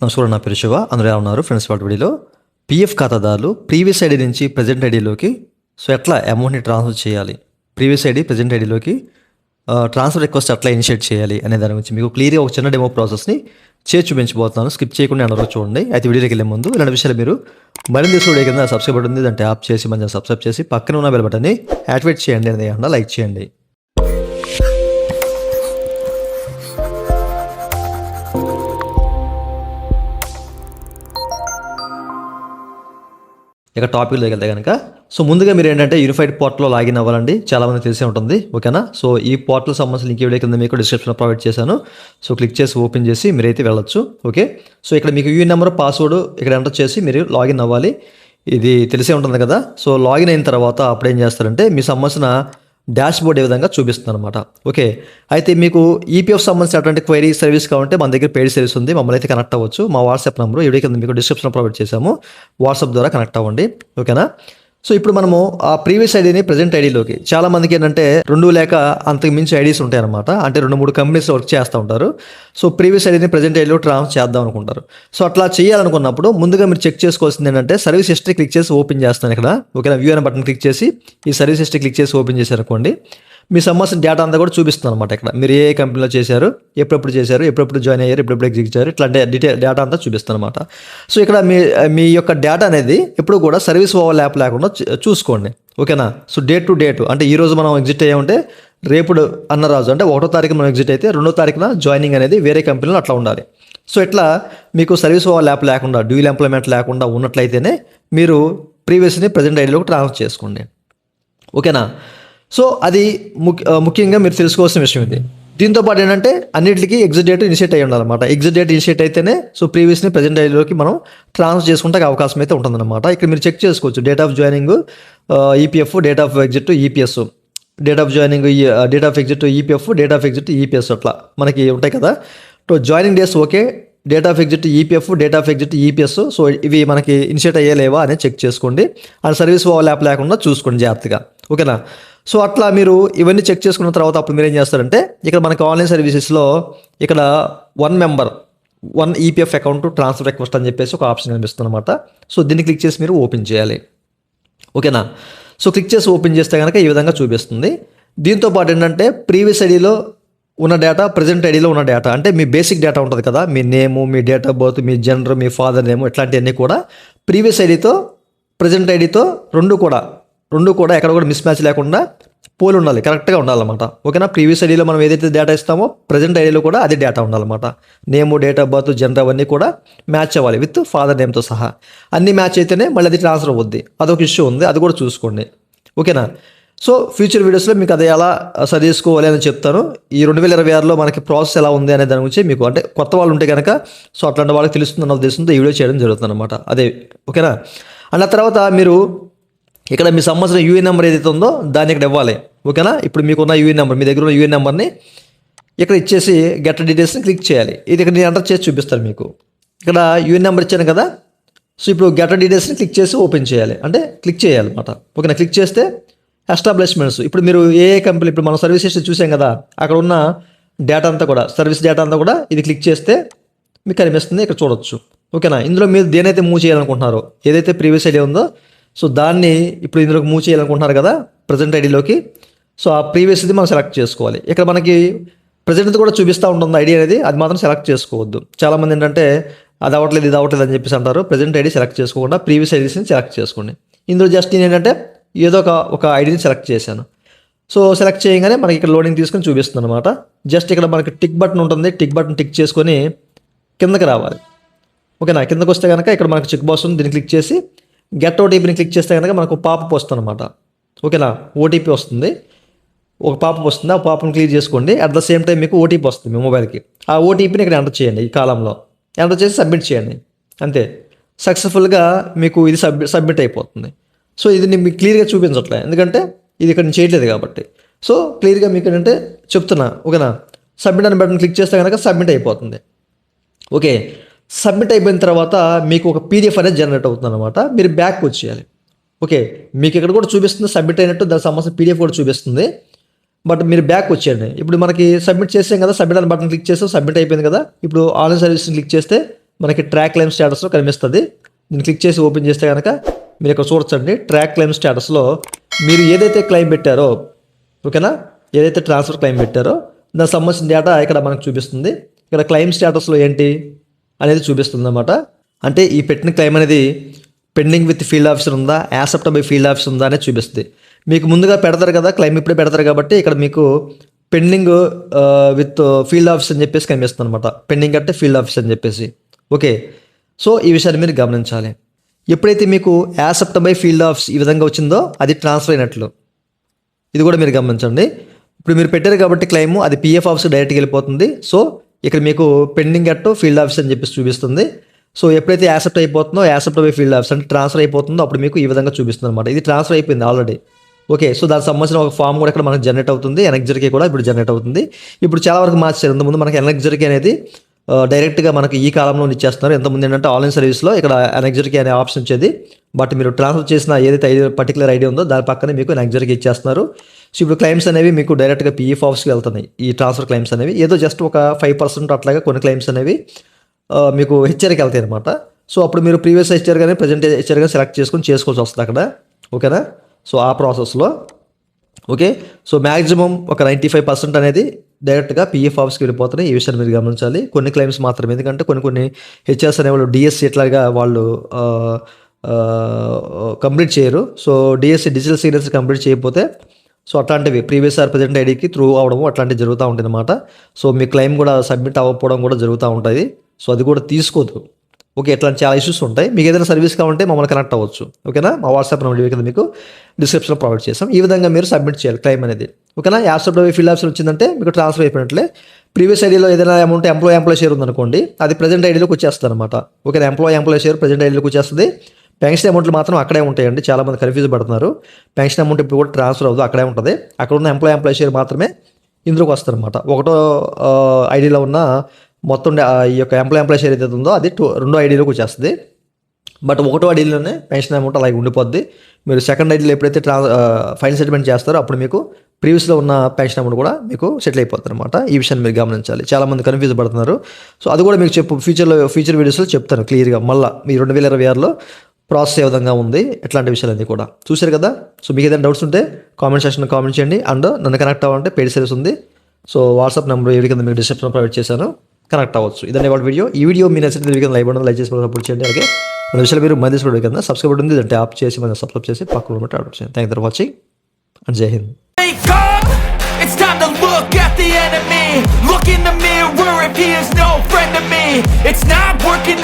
నమస్కారం, నా పేరు శివ. అందరూ ఎలా ఉన్నారు ఫ్రెండ్స్? వాటి వీడియోలో పీఎఫ్ ఖాతాదారులు ప్రీవియస్ ఐడి నుంచి ప్రజెంట్ ఐడిలోకి ఎట్లా అమౌంట్ని ట్రాన్స్ఫర్ చేయాలి, ప్రీవియస్ ఐడి ప్రజెంట్ ఐడిలోకి ట్రాన్స్ఫర్ రిక్వెస్ట్ ఎట్లా ఇనిషియేట్ చేయాలి అనే దాని గురించి మీకు క్లియర్గా ఒక చిన్న డెమో ప్రాసెస్ని చేసి చూపించబోతున్నాను. స్కిప్ చేయకుండా అందరూ చూడండి. అయితే వీడియోకి వెళ్ళే ముందు ఇలాంటి విషయాలు మీరు మరింత వీడియో కింద సబ్స్క్రైబ్ బటన్ ఉంది, దాన్ని ట్యాప్ చేసి మంచిగా సబ్స్క్రైబ్ చేసి పక్కన ఉన్న బెల్ బటన్ని యాక్టివేట్ చేయండి, అనేది కాకుండా లైక్ చేయండి. ఇక టాపిక్లోకి వెళ్తే కనుక ముందుగా మీరు ఏంటంటే యూనిఫైడ్ పోర్టల్లో లాగిన్ అవ్వాలండి. చాలామంది తెలిసే ఉంటుంది, ఓకేనా? ఈ పోర్టల్ సంబంధించిన లింక్ వీడియో కింద మీకు డిస్క్రిప్షన్లో ప్రొవైడ్ చేశాను. క్లిక్ చేసి ఓపెన్ చేసి మీరైతే వెళ్ళొచ్చు. ఓకే, ఇక్కడ మీకు యూఏఎన్ నెంబర్, పాస్వర్డ్ ఇక్కడ ఎంటర్ చేసి మీరు లాగిన్ అవ్వాలి. ఇది తెలిసే ఉంటుంది కదా. లాగిన్ అయిన తర్వాత అప్పుడు ఏం చేస్తారంటే మీ సంబంధించిన డాష్ బోర్డ్ ఏ విధంగా చూపిస్తుంది అనమాట. ఓకే, అయితే మీకు ఈపీఎఫ్ సంబంధించినటువంటి క్వైరీ సర్వీస్ కావాలంటే మన దగ్గర పెయిడ్ సర్వీస్ ఉంది, మమ్మల్ని అయితే కనెక్ట్ అవ్వచ్చు. మా వాట్సాప్ నెంబర్ వీడియో కింద మీకు డిస్క్రిప్షన్లో ప్రొవైడ్ చేశాము. వాట్సాప్ ద్వారా కనెక్ట్ అవ్వండి, ఓకేనా? ఇప్పుడు మనము ఆ ప్రీవియస్ ఐడిని ప్రజెంట్ ఐడిలోకి, చాలా మందికి ఏంటంటే 2 లేక అంతకు మించి ఐడీస్ ఉంటాయి అనమాట. అంటే 2-3 కంపెనీస్ వర్క్ చేస్తూ ఉంటారు. ప్రీవియస్ ఐడిని ప్రజెంట్ ఐడిలో ట్రాన్స్ఫర్ చేద్దాం అనుకుంటారు. అట్లా చేయాలనుకున్నప్పుడు ముందుగా మీరు చెక్ చేసుకోవాల్సింది ఏంటంటే సర్వీస్ హిస్టరీ క్లిక్ చేసి ఓపెన్ చేస్తాను ఇక్కడ. ఓకేనా? వ్యూ అనే బటన్ క్లిక్ చేసి ఈ సర్వీస్ హిస్టరీ క్లిక్ చేసి ఓపెన్ చేశారనుకోండి, మీ సంబంధించిన డేటా అంతా కూడా చూపిస్తుంది అనమాట. ఇక్కడ మీరు ఏ కంపెనీలో చేశారు, ఎప్పుడెప్పుడు చేశారు, ఎప్పుడెప్పుడు జాయిన్ అయ్యారు, ఎప్పుడెప్పుడు ఎగ్జిట్ చేశారు, ఇట్లా డేటా అంతా చూపిస్తుంది అనమాట. ఇక్కడ మీ యొక్క డేటా అనేది ఎప్పుడు కూడా సర్వీస్ ఓవర్ ల్యాప్ లేకుండా చూసుకోండి, ఓకేనా? డేట్ టు డేట్ అంటే ఈ రోజు మనం ఎగ్జిట్ అయ్యామంటే రేపు అన్న రోజు అంటే 1వ తారీఖు మనం ఎగ్జిట్ అయితే 2వ తారీఖున జాయినింగ్ అనేది వేరే కంపెనీలో అట్లా ఉండాలి. ఇట్లా మీకు సర్వీస్ ఓవర్ ల్యాప్ లేకుండా, డ్యూయల్ ఎంప్లాయ్మెంట్ లేకుండా ఉన్నట్లయితేనే మీరు ప్రీవియస్ని ప్రజెంట్ ఐడిలోకి ట్రాన్స్ఫర్ చేసుకోండి, ఓకేనా? అది ముఖ్యంగా మీరు తెలుసుకోవాల్సిన విషయం ఇది. దీంతో పాటు ఏంటంటే అన్నింటికి ఎగ్జిట్ డేట్ ఇనిషియేట్ అయ్యి ఉండాలన్నమాట. ఎగ్జిట్ డేట్ ఇనిషియేట్ అయితేనే ప్రీవియస్ని ప్రజెంట్ ఐడిలోకి మనం ట్రాన్స్ఫర్ చేసుకుంటే అవకాశం అయితే ఉంటుందన్నమాట. ఇక్కడ మీరు చెక్ చేసుకోవచ్చు date of joining EPF, date of exit EPS, date of joining date of exit EPF, date of exit EPS అట్లా మనకి ఉంటాయి కదా. Joining days okay, date of exit EPF, date of exit EPS, ఇవి మనకి initiate అయ్యేలేవా అని check చేసుకోండి. And service over lap లేకుండా చూసుకోండి జాగ్రత్తగా, ఓకేనా? అట్లా మీరు ఇవన్నీ చెక్ చేసుకున్న తర్వాత అప్పుడు మీరు ఏం చేస్తారంటే ఇక్కడ మనకి ఆన్లైన్ సర్వీసెస్లో ఇక్కడ 1 member 1 EPF account transfer request అని చెప్పేసి ఒక ఆప్షన్ కనిపిస్తుంది అనమాట. దీన్ని క్లిక్ చేసి మీరు ఓపెన్ చేయాలి, ఓకేనా? క్లిక్ చేసి ఓపెన్ చేస్తే కనుక ఈ విధంగా చూపిస్తుంది. దీంతో పాటు ఏంటంటే ప్రీవియస్ ఐడిలో ఉన్న డేటా, ప్రజెంట్ ఐడిలో ఉన్న డేటా, అంటే మీ బేసిక్ డేటా ఉంటుంది కదా, మీ నేము, మీ డేట్ ఆఫ్ బర్త్, మీ జెండర్, మీ ఫాదర్ నేము, ఇట్లాంటివన్నీ కూడా ప్రీవియస్ ఐడితో ప్రజెంట్ ఐడితో రెండు కూడా ఎక్కడ కూడా మిస్ మ్యాచ్ లేకుండా పోలి ఉండాలి, కరెక్ట్గా ఉండాలన్నమాట, ఓకేనా? ప్రీవియస్ ఐడిలో మనం ఏదైతే డేటా ఇస్తామో ప్రజెంట్ ఐడిలో కూడా అదే డేటా ఉండాలన్నమాట. నేము, డేట్ ఆఫ్ బర్త్, జెండర్ అవన్నీ కూడా మ్యాచ్ అవ్వాలి విత్ ఫాదర్ నేమ్తో సహా. అన్నీ మ్యాచ్ అయితేనే మళ్ళీ అది ట్రాన్స్ఫర్ అవుద్ది. అదొక ఇష్యూ ఉంది, అది కూడా చూసుకోండి, ఓకేనా? ఫ్యూచర్ వీడియోస్లో మీకు అది ఎలా సరి చేసుకోవాలి అని చెప్తాను. ఈ 2026లో మనకి ప్రాసెస్ ఎలా ఉంది అనే దాని గురించి మీకు, అంటే కొత్త వాళ్ళు ఉంటే కనుక అట్లాంటి వాళ్ళకి తెలుస్తుందన్న ఉద్దేశంతో ఈ వీడియో చేయడం జరుగుతుంది అనమాట. అదే, ఓకేనా? అండ్ ఆ తర్వాత మీరు ఇక్కడ మీ సంబంధించిన యూఏఎన్ నెంబర్ ఏదైతే ఉందో దాన్ని ఇక్కడ ఇవ్వాలి, ఓకేనా? ఇప్పుడు మీకున్న యూఏఎన్ నెంబర్, మీ దగ్గర ఉన్న యూఏఎన్ నెంబర్ని ఇక్కడ ఇచ్చేసి గెట్ డీటెయిల్స్ని క్లిక్ చేయాలి. ఇది ఇక్కడ నేను ఎంటర్ చేసి చూపిస్తాను మీకు. ఇక్కడ యూఏఎన్ నెంబర్ ఇచ్చాను కదా, ఇప్పుడు గెట్ డీటెయిల్స్ని క్లిక్ చేసి ఓపెన్ చేయాలి, అంటే క్లిక్ చేయాలి అనమాట, ఓకేనా? క్లిక్ చేస్తే ఎస్టాబ్లిష్మెంట్స్, ఇప్పుడు మీరు ఏ కంపెనీ, ఇప్పుడు మనం సర్వీస్ హిస్టరీ చూసాం కదా, అక్కడ ఉన్న డేటా అంతా కూడా, సర్వీస్ డేటా అంతా కూడా ఇది క్లిక్ చేస్తే మీకు కనిపిస్తుంది, ఇక్కడ చూడొచ్చు, ఓకేనా? ఇందులో మీరు దేనైతే మూవ్ చేయాలనుకుంటున్నారో, ఏదైతే ప్రీవియస్ ఐడి ఉందో దాన్ని ఇప్పుడు ఇందులోకి మూవ్ చేయాలనుకుంటున్నారు కదా ప్రజెంట్ ఐడిలోకి, ఆ ప్రీవియస్ది మనం సెలెక్ట్ చేసుకోవాలి. ఇక్కడ మనకి ప్రజెంట్ కూడా చూపిస్తూ ఉంటుంది ఐడి అనేది, అది మాత్రం సెలెక్ట్ చేసుకోవద్దు. చాలామంది ఏంటంటే అది అవ్వట్లేదు, ఇది అవ్వట్లేదు అని చెప్పేసి అంటారు. ప్రజెంట్ ఐడి సెలెక్ట్ చేసుకోకుండా ప్రీవియస్ ఐడీస్ని సెలెక్ట్ చేసుకోండి. ఇందులో జస్ట్ నేను ఏంటంటే ఏదో ఒక ఐడిని సెలెక్ట్ చేశాను. సెలెక్ట్ చేయగానే మనకి ఇక్కడ లోడింగ్ తీసుకొని చూపిస్తుంది అనమాట. జస్ట్ ఇక్కడ మనకి టిక్ బటన్ ఉంటుంది, టిక్ బటన్ టిక్ చేసుకొని కిందకి రావాలి, ఓకేనా? కిందకు వస్తే కనుక ఇక్కడ మనకు చెక్ బాక్స్ ఉంది, దీన్ని క్లిక్ చేసి గెట్ ఓటీపీని క్లిక్ చేస్తే కనుక మనకు పాపప్ వస్తుంది అనమాట, ఓకేనా? ఓటీపీ వస్తుంది, ఒక పాపప్ వస్తుంది. ఆ పాపను క్లియర్ చేసుకోండి. అట్ ద సేమ్ టైం మీకు ఓటీపీ వస్తుంది మీ మొబైల్కి. ఆ ఓటీపీని ఇక్కడ ఎంటర్ చేయండి, ఈ కాలంలో ఎంటర్ చేసి సబ్మిట్ చేయండి, అంతే. సక్సెస్ఫుల్గా మీకు ఇది సబ్మిట్ అయిపోతుంది. ఇది మీకు క్లియర్గా చూపించట్లే, ఎందుకంటే ఇది ఇక్కడ నేను చేయట్లేదు కాబట్టి. క్లియర్గా మీకు ఏంటంటే చెప్తున్నా, ఓకేనా? సబ్మిట్ అనే బటన్ క్లిక్ చేస్తే కనుక సబ్మిట్ అయిపోతుంది, ఓకే? సబ్మిట్ అయిపోయిన తర్వాత మీకు ఒక పీడిఎఫ్ అనేది జనరేట్ అవుతుంది అనమాట. మీరు బ్యాక్ వచ్చేయాలి, ఓకే? మీకు ఇక్కడ కూడా చూపిస్తుంది సబ్మిట్ అయినట్టు, దానికి సంబంధించిన పీడిఎఫ్ కూడా చూపిస్తుంది. బట్ మీరు బ్యాక్ వచ్చేయండి. ఇప్పుడు మనకి సబ్మిట్ చేసాం కదా, సబ్మిట్ అనే బటన్ క్లిక్ చేస్తే సబ్మిట్ అయిపోయింది కదా. ఇప్పుడు ఆన్లైన్ సర్వీస్ని క్లిక్ చేస్తే మనకి ట్రాక్ క్లెయిమ్ స్టేటస్లో కనిపిస్తుంది. దీన్ని క్లిక్ చేసి ఓపెన్ చేస్తే కనుక మీరు ఇక్కడ చూడొచ్చండి. ట్రాక్ క్లెయిమ్ స్టేటస్లో మీరు ఏదైతే క్లెయిమ్ పెట్టారో, ఓకేనా, ఏదైతే ట్రాన్స్ఫర్ క్లెయిమ్ పెట్టారో దానికి సంబంధించిన డేటా ఇక్కడ మనకు చూపిస్తుంది. ఇక్కడ క్లెయిమ్ స్టేటస్లో ఏంటి అనేది చూపిస్తుంది అన్నమాట. అంటే ఈ పెట్టిన క్లెయిమ్ అనేది పెండింగ్ విత్ ఫీల్డ్ ఆఫీసర్ ఉందా, యాక్సెప్ట్ బై ఫీల్డ్ ఆఫీసర్ ఉందా అనేది చూపిస్తుంది. మీకు ముందుగా పెడతారు కదా, క్లెయిమ్ ఇప్పుడే పెడతారు కాబట్టి ఇక్కడ మీకు పెండింగ్ విత్ ఫీల్డ్ ఆఫీస్ అని చెప్పేసి కనిపిస్తుంది అనమాట. పెండింగ్ అంటే ఫీల్డ్ ఆఫీస్ అని చెప్పేసి. ఓకే, సో ఈ విషయాన్ని మీరు గమనించాలి. ఎప్పుడైతే మీకు యాక్సెప్ట్ బై ఫీల్డ్ ఆఫీస్ ఈ విధంగా వచ్చిందో అది ట్రాన్స్ఫర్ అయినట్లు. ఇది కూడా మీరు గమనించండి. ఇప్పుడు మీరు పెట్టారు కాబట్టి క్లెయిమ్ అది పిఎఫ్ ఆఫీస్ డైరెక్ట్గా వెళ్ళిపోతుంది. సో ఇక్కడ మీకు పెండింగ్ అట్ ఫీల్డ్ ఆఫీస్ అని చెప్పేసి చూపిస్తుంది. సో ఎప్పుడైతే యాక్సెప్ట్ అయిపోతుందో, యాక్సెప్ట్ బై ఫీల్డ్ ఆఫీస్ అంటే ట్రాన్స్ఫర్ అయిపోతుందో అప్పుడు మీకు ఈ విధంగా చూపిస్తుంది అనమాట. ఇది ట్రాన్స్ఫర్ అయిపోయింది ఆల్రెడీ. ఓకే, సో దానికి సంబంధించిన ఒక ఫామ్ కూడా ఇక్కడ మనకు జనరేట్ అవుతుంది. ఎన్ఎక్జర్కే కూడా ఇప్పుడు జనరేట్ అవుతుంది. ఇప్పుడు చాలా వరకు మార్చారు. ఇంతకుముందు మనకి ఎన్ఎక్జర్కే అనేది డైరెక్ట్గా మనకి ఈ కాలంలో ఇచ్చేస్తున్నారు. ఎంతమంది ఏంటంటే ఆన్లైన్ సర్వీస్లో ఇక్కడ ఎన్ఎక్జర్కే అనే ఆప్షన్ వచ్చేది. బట్ మీరు ట్రాన్స్ఫర్ చేసిన ఏదైతే పర్టికులర్ ఐడి ఉందో దాని పక్కనే మీకు ఎన్ఎక్జర్కే ఇచ్చేస్తున్నారు. సో ఇప్పుడు క్లెయిమ్స్ అనేవి మీకు డైరెక్ట్గా పిఎఫ్ ఆఫీస్కి వెళ్తున్నాయి. ఈ ట్రాన్స్ఫర్ క్లెయిమ్స్ అనేవి ఏదో జస్ట్ ఒక 5% అట్లాగా కొన్ని క్లెయిమ్స్ అనేవి మీకు హెచ్ఆర్కి వెళ్తాయి అనమాట. సో అప్పుడు మీరు ప్రీవియస్ హెచ్ఆర్ కానీ ప్రజెంట్ హెచ్ఆర్ కానీ సెలెక్ట్ చేసుకోవాల్సి వస్తుంది అక్కడ. ఓకేనా, సో ఆ ప్రాసెస్లో ఓకే. సో మ్యాక్సిమం ఒక 95% అనేది డైరెక్ట్గా పిఎఫ్ ఆఫీస్కి వెళ్ళిపోతున్నాయి. ఈ విషయాన్ని మీరు గమనించాలి. కొన్ని క్లెయిమ్స్ మాత్రమే, ఎందుకంటే కొన్ని హెచ్ఆర్స్ అనేవాళ్ళు డిఎస్సి ఇట్లాగా వాళ్ళు కంప్లీట్ చేయరు. So DSC digital signature complete చేయకపోతే సో అట్లాంటివి ప్రీవియస్ ఆర్ ప్రజెంట్ ఐడికి త్రూ అవడము అట్లాంటివి జరుగుతూ ఉంటుంది అనమాట. సో మీ క్లెయిమ్ కూడా సబ్మిట్ అవ్వకపోవడం కూడా జరుగుతూ ఉంటుంది. సో అది కూడా తీసుకోదు. ఓకే, ఇట్లాంటి చాలా ఇష్యూస్ ఉంటాయి. మీకు ఏదైనా సర్వీస్ కావాలంటే మమ్మల్ని కనెక్ట్ అవ్వచ్చు. ఓకేనా, మా వాట్సాప్ నెంబర్ కింద మీకు డిస్క్రిప్షన్లో ప్రొవైడ్ చేస్తాం. ఈ విధంగా మీరు సబ్మిట్ చేయాలి క్లెయిమ్ అనేది. ఓకేనా, యాక్సెప్ట్ బై ఫీల్డ్ ఆఫీసర్ వచ్చిందంటే మీకు ట్రాన్స్ఫర్ అయిపోయినట్లే. ప్రీవియస్ ఐడీలో ఏదైనా అమౌంట్ ఎంప్లాయ్ షేర్ ఉందనుకోండి, అది ప్రజెంట్ ఐడీలోకి వచ్చేస్తుంది అనమాట. ఓకేనా, ఎంప్లాయ్ షేర్ ప్రజెంట్ ఐడీలోకి వచ్చేస్తుంది. పెన్షన్ అమౌంట్లు మాత్రం అక్కడే ఉంటాయండి. చాలామంది కన్ఫ్యూజ్ పడుతున్నారు. పెన్షన్ అమౌంట్ ఇప్పుడు కూడా ట్రాన్స్ఫర్ అవ్వదు, అక్కడే ఉంటుంది. అక్కడ ఉన్న ఎంప్లాయ్ షేర్ మాత్రమే ఇందులోకి వస్తుంది అనమాట. ఒకటో ఐడీలో ఉన్న మొత్తం ఈ యొక్క ఎంప్లాయ్ షేర్ ఏదైతే ఉందో అది రెండో ఐడీలోకి వచ్చేస్తుంది. బట్ ఒకటో ఐడీలోనే పెన్షన్ అమౌంట్ అలాగే ఉండిపోద్ది. మీరు సెకండ్ ఐడీలో ఎప్పుడైతే ఫైనల్ సెటిల్మెంట్ చేస్తారో అప్పుడు మీకు ప్రీవియస్లో ఉన్న పెన్షన్ అమౌంట్ కూడా మీకు సెటిల్ అయిపోతుంది అనమాట. ఈ విషయాన్ని మీరు గమనించాలి. చాలామంది కన్ఫ్యూజ్ పడుతున్నారు. సో అది కూడా మీకు ఫ్యూచర్ వీడియోస్లో చెప్తాను క్లియర్గా. మళ్ళీ మీ 2026లో ప్రాసెస్ ఏ విధంగా ఉంది, ఎట్లాంటి విషయాలన్నీ కూడా చూశారు కదా. సో మీకు ఏదైనా డౌట్స్ ఉంటే కామెంట్ సెక్షన్లో కామెంట్ చేయండి. అండ్ నన్ను కనెక్ట్ అవ్వాలంటే పెయిడ్ సర్వీస్ ఉంది. సో వాట్సాప్ నెంబర్ ఎవరి కింద మీకు డిస్క్రిప్షన్లో ప్రొవైడ్ చేశాను, కనెక్ట్ అవ్వచ్చు. ఇదే వాళ్ళ వీడియో. ఈ వీడియో మీ నచ్చితే కింద లైక్ బటన్ లైక్ చేసి సపోర్ట్ చేయండి. అలాగే మన విషయాలు మీరు మధ్య వీడియో కింద సబ్స్క్రైబ్ ఉంది, దాన్ని ట్యాప్ చేసి మన సబ్స్క్రైబ్ చేసి పక్కన బట్టి ఆర్డర్ చేయండి. Thank you for watching and జై Hind. It's time to look at the enemy. Look in the mirror if he is no friend to me. It's not working